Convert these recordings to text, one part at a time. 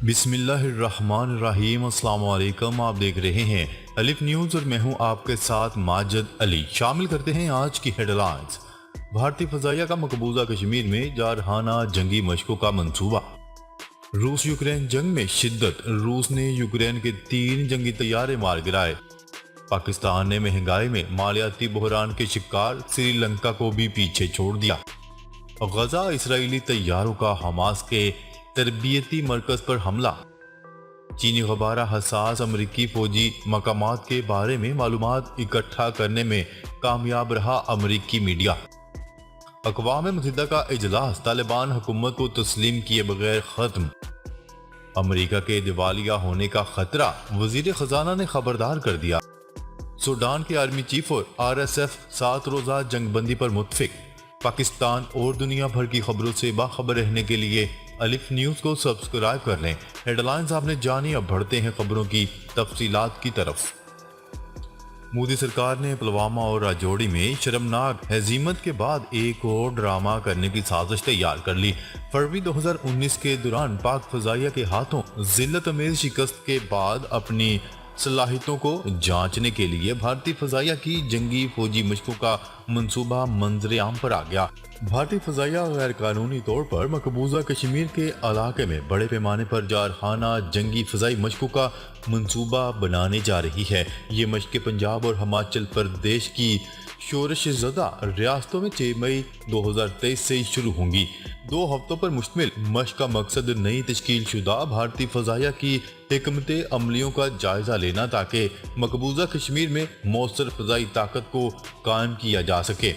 بسم اللہ الرحمن الرحیم۔ السلام علیکم، آپ دیکھ رہے ہیں الف نیوز اور میں ہوں آپ کے ساتھ ماجد علی۔ شامل کرتے ہیں آج کی ہیڈ لائنز۔ بھارتی فضائیہ کا مقبوضہ کشمیر میں جارحانہ جنگی مشقوں کا منصوبہ۔ روس یوکرین جنگ میں شدت، روس نے یوکرین کے 3 جنگی طیارے مار گرائے۔ پاکستان نے مہنگائی میں مالیاتی بحران کے شکار سری لنکا کو بھی پیچھے چھوڑ دیا۔ غزہ اسرائیلی طیاروں کا حماس کے تربیتی مرکز پر حملہ۔ چینی غبارہ حساس امریکی فوجی مقامات کے بارے میں معلومات اکٹھا کرنے میں کامیاب رہا امریکی میڈیا۔ اقوام متحدہ کا اجلاس طالبان حکومت کو تسلیم کیے بغیر ختم۔ امریکہ کے دیوالیہ ہونے کا خطرہ، وزیر خزانہ نے خبردار کر دیا۔ سوڈان کے آرمی چیف اور RSF 7 روزہ جنگ بندی پر متفق۔ پاکستان اور دنیا بھر کی خبروں سے باخبر رہنے کے لیے الف نیوز کو سبسکرائب کر لیں۔ ہیڈ لائنز آپ نے جانی، اب بڑھتے ہیں خبروں کی تفصیلات کی طرف۔ مودی سرکار نے پلوامہ اور راجوری میں شرمناک ہزیمت کے بعد ایک اور ڈرامہ کرنے کی سازش تیار کر لی۔ فروری 2019 کے دوران پاک فضائیہ کے ہاتھوں ذلت آمیز شکست کے بعد اپنی صلاحیتوں کو جانچنے کے لیے بھارتی فضائیہ کی جنگی فوجی مشقوں کا منصوبہ منظر عام پر آ گیا۔ بھارتی فضائیہ غیر قانونی طور پر مقبوضہ کشمیر کے علاقے میں بڑے پیمانے پر جارحانہ جنگی فضائی مشقوں کا منصوبہ بنانے جا رہی ہے۔ یہ مشقیں پنجاب اور ہماچل پردیش کی شورش زدہ ریاستوں میں 6 مئی 2023 سے شروع ہوں گی۔ 2 ہفتوں پر مشتمل مشق کا مقصد نئی تشکیل شدہ بھارتی فضائیہ کی حکمت عملیوں کا جائزہ لینا تاکہ مقبوضہ کشمیر میں مؤثر فضائی طاقت کو قائم کیا جا سکے۔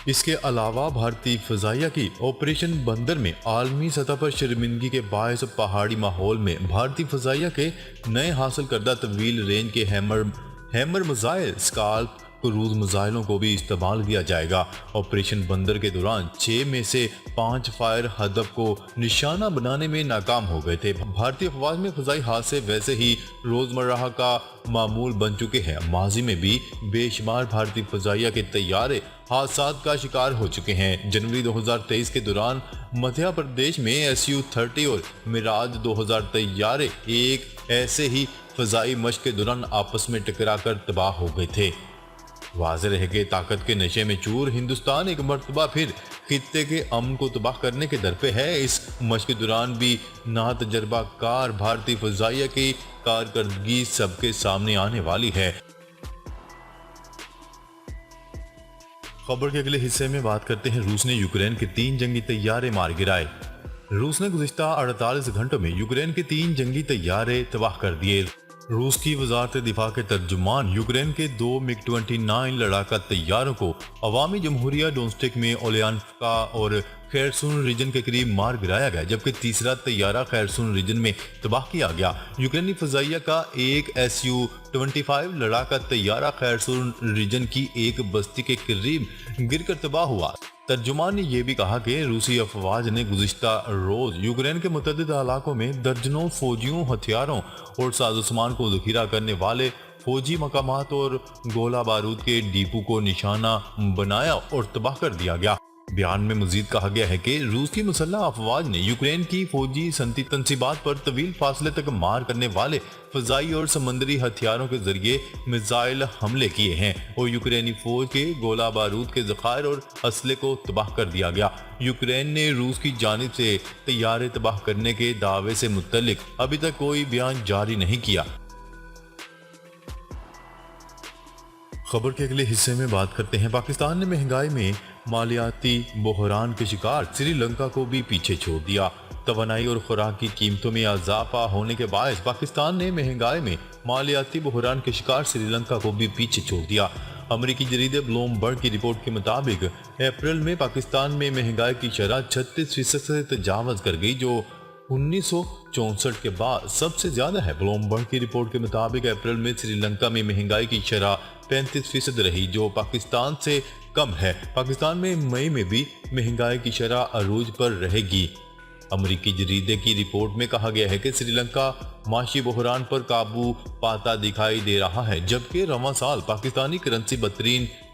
اس کے علاوہ بھارتی فضائیہ کی آپریشن بندر میں عالمی سطح پر شرمندگی کے باعث پہاڑی ماحول میں بھارتی فضائیہ کے نئے حاصل کردہ طویل رینج کے ہیمر میزائل اسکالپ کروز میزائلوں کو بھی استعمال کیا جائے گا۔ آپریشن بندر کے دوران 6 میں سے 5 فائر ہدف کو نشانہ بنانے میں ناکام ہو گئے تھے۔ بھارتی افواج میں فضائی حادثے ویسے ہی روزمرہ کا معمول بن چکے ہیں۔ ماضی میں بھی بے شمار بھارتی فضائیہ کے طیارے حادثات کا شکار ہو چکے ہیں۔ جنوری 2023 کے دوران مدھیہ پردیش میں Su-30 اور میراج 2000 طیارے ایک ایسے ہی فضائی مشق کے دوران آپس میں ٹکرا کر تباہ ہو گئے تھے۔ واضح رہے کہ طاقت کے نشے میں چور ہندوستان ایک مرتبہ پھر خطے کے امن کو تباہ کرنے کے در پہ ہے۔ اس مشق کے دوران بھی ناتجربہ کار بھارتی فضائیہ کی کارکردگی سب کے سامنے آنے والی ہے۔ خبر کے اگلے حصے میں بات کرتے ہیں، روس نے یوکرین کے 3 جنگی طیارے مار گرائے۔ روس نے گزشتہ 48 گھنٹوں میں یوکرین کے 3 جنگی طیارے تباہ کر دیے۔ روس کی وزارت دفاع کے ترجمان یوکرین کے 2 MiG-29 لڑاکا طیاروں کو عوامی جمہوریہ ڈونسٹک میں اولیانفکا اور خیرسون ریجن کے قریب مار گرایا گیا، جبکہ تیسرا طیارہ خیرسون ریجن میں تباہ کیا گیا۔ یوکرینی فضائیہ کا ایک Su-25 لڑاکا طیارہ خیرسون ریجن کی ایک بستی کے قریب گر کر تباہ ہوا۔ ترجمان نے یہ بھی کہا کہ روسی افواج نے گزشتہ روز یوکرین کے متعدد علاقوں میں درجنوں فوجیوں، ہتھیاروں اور ساز و سامان کو ذخیرہ کرنے والے فوجی مقامات اور گولہ بارود کے ڈیپو کو نشانہ بنایا اور تباہ کر دیا گیا۔ بیان میں مزید کہا گیا ہے کہ روس کی مسلح افواج نے یوکرین کی فوجی صنعتی تنصیبات پر طویل فاصلے تک مار کرنے والے فضائی اور سمندری ہتھیاروں کے ذریعے میزائل حملے کیے ہیں اور یوکرینی فوج کے گولہ بارود کے ذخائر اور اسلحے کو تباہ کر دیا گیا۔ یوکرین نے روس کی جانب سے طیارے تباہ کرنے کے دعوے سے متعلق ابھی تک کوئی بیان جاری نہیں کیا۔ خبر کے اگلے حصے میں بات کرتے ہیں، پاکستان نے مہنگائی میں مالیاتی بحران کے شکار سری لنکا کو بھی پیچھے چھوڑ دیا۔ توانائی اور خوراک کی قیمتوں میں اضافہ ہونے کے باعث پاکستان نے مہنگائی میں مالیاتی بحران کے شکار سری لنکا کو بھی پیچھے چھوڑ دیا۔ امریکی جریدے بلومبرگ کی رپورٹ کے مطابق اپریل میں پاکستان میں مہنگائی کی شرح 36% سے تجاوز کر گئی، جو 1964 کے بعد سب سے زیادہ ہے۔ بلومبرگ کی رپورٹ کے مطابق اپریل میں سری لنکا میں مہنگائی کی شرح 35% رہی، جو پاکستان سے کم ہے۔ پاکستان میں مئی میں بھی مہنگائی کی شرح عروج پر رہے گی۔ امریکی جریدے کی رپورٹ میں کہا گیا ہے کہ سری لنکا معاشی بحران پر قابو پاتا دکھائی دے رہا ہے، جبکہ رواں سال پاکستانی کرنسی بدترین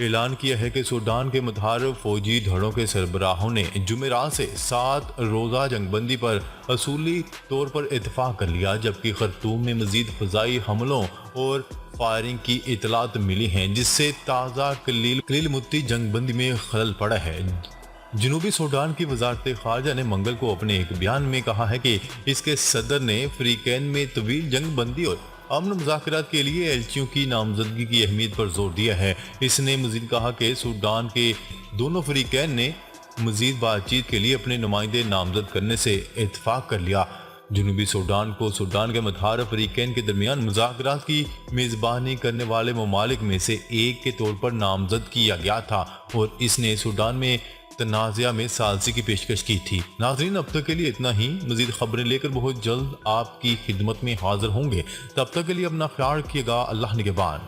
اعلان کیا ہے کہ سوڈان کے متحرک فوجی دھڑوں کے سربراہوں نے جمعرات سے 7 روزہ جنگ بندی پر اصولی طور پر اتفاق کر لیا، جبکہ خرطوم میں مزید فضائی حملوں اور فائرنگ کی اطلاعات ملی ہیں، جس سے تازہ کلیل مدتی جنگ بندی میں خلل پڑا ہے۔ جنوبی سوڈان کی وزارت خارجہ نے منگل کو اپنے ایک بیان میں کہا ہے کہ اس کے صدر نے فریقین میں طویل جنگ بندی اور امن مذاکرات کے لیے ایلچیوں کی نامزدگی کی اہمیت پر زور دیا ہے۔ اس نے مزید کہا کہ سوڈان کے دونوں فریقین نے مزید بات چیت کے لیے اپنے نمائندے نامزد کرنے سے اتفاق کر لیا۔ جنوبی سوڈان کو سوڈان کے متحرک فریقین کے درمیان مذاکرات کی میزبانی کرنے والے ممالک میں سے ایک کے طور پر نامزد کیا گیا تھا اور اس نے سوڈان میں تنازع میں ثالثی کی پیشکش کی تھی۔ ناظرین، اب تک کے لیے اتنا ہی۔ مزید خبریں لے کر بہت جلد آپ کی خدمت میں حاضر ہوں گے۔ تب تک کے لیے اپنا خیال رکھیے گا۔ اللہ نگہبان۔